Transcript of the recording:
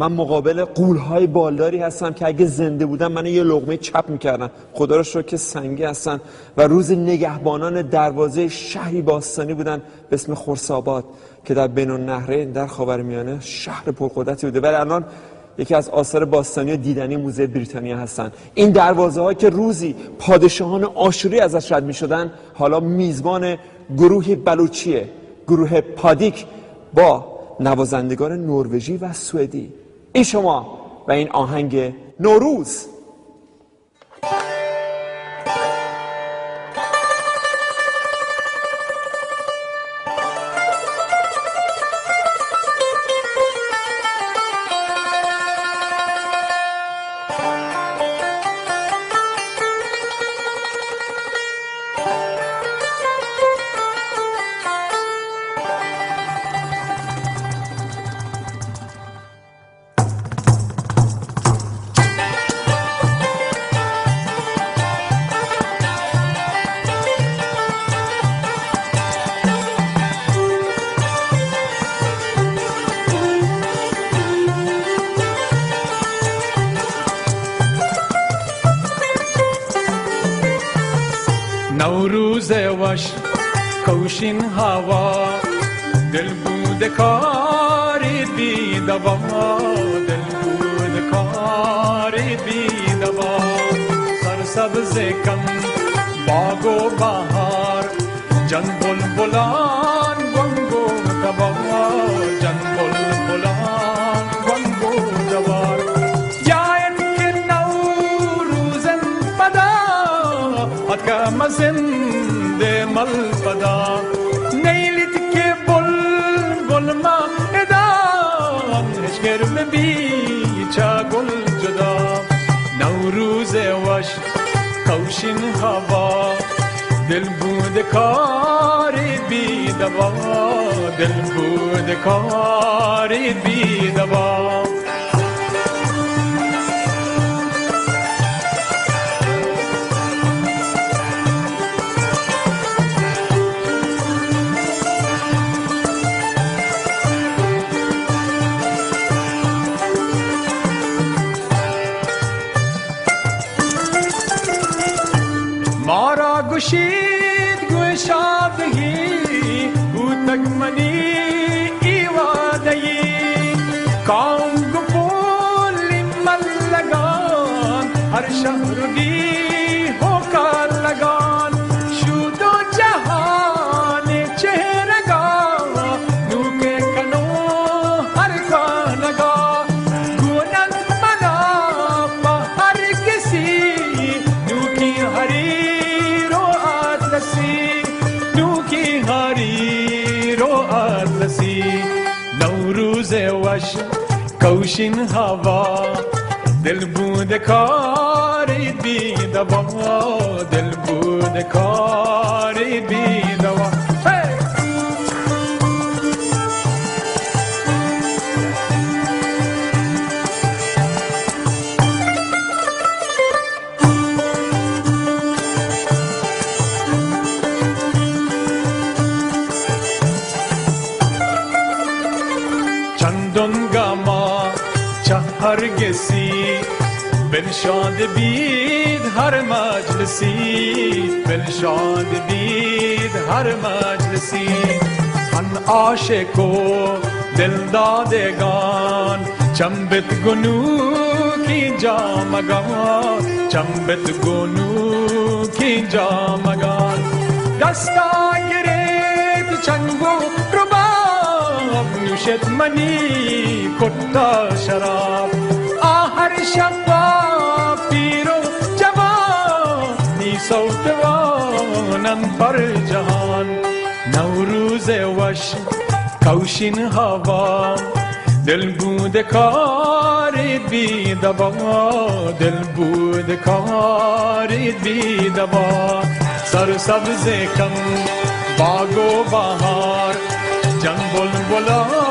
من مقابل غول‌های بالداری هستم که اگه زنده بودم منو یه لقمه چپ میکردن. خدا رو شکر که سنگی هستن و روز نگهبانان دروازه شهری باستانی بودن به اسم خرس‌آباد که در بین النهرین در خاورمیانه شهر پرقدرتی بوده، ولی الان یکی از آثار باستانی و دیدنی موزه بریتانیا هستن. این دروازه ها که روزی پادشاهان آشوری ازش رد می شدن حالا میزبان گروه بلوچیه، گروه پادیک با نوازندگان نروژی و سوئدی. این شما و این آهنگ نوروز. نوروز وش کوشین هوا دل بود کاری بی دوا، دل بود کاری بی دوا. سرسبز کم باغ و بهار جن بلبلان گنگو کبار، جن بلبلان گنگو جوار. یاید که نوروزن بدا حکم زنده مل بدا. نیلیت که بلبل ما ادان هشگر بی چا گل جدا. نوروز وش کوشین هوا دل بود کاری بی دوا، دل بود کاری بی دوا. مارا گوشید گوشادهی گوتک منی ایوادهی کام گفولی ملگان هر شهر دی ہوکار لگان. شود و جهان چهرگاه نوکے کنو ہر کانگاہ. گونن منا پا ہر کسی نوکی ہری نوکی هاری رو آتلسی. نوروز وش کوشین هوا دل بود کاری بی دوا، دل بود کاری بی دوا. چندان گاما چهرگسی بنشاد بید هر مجلسی، بنشاد بید هر مجلسی. ان عاشق و دلدادگان چنبت گنو کی جامگان، چنبت گنو کی جامگان. دستا گرفت چنگو رباب نوشت منی کتا شراب. آهر شبا پیرو جوانی سوتوانن پر جهان. نوروز وش کوشین هوا دل بود کاری بی دوا، دل بود کاری بی دوا. سرسبز کم باغ و بهار جن بلبلان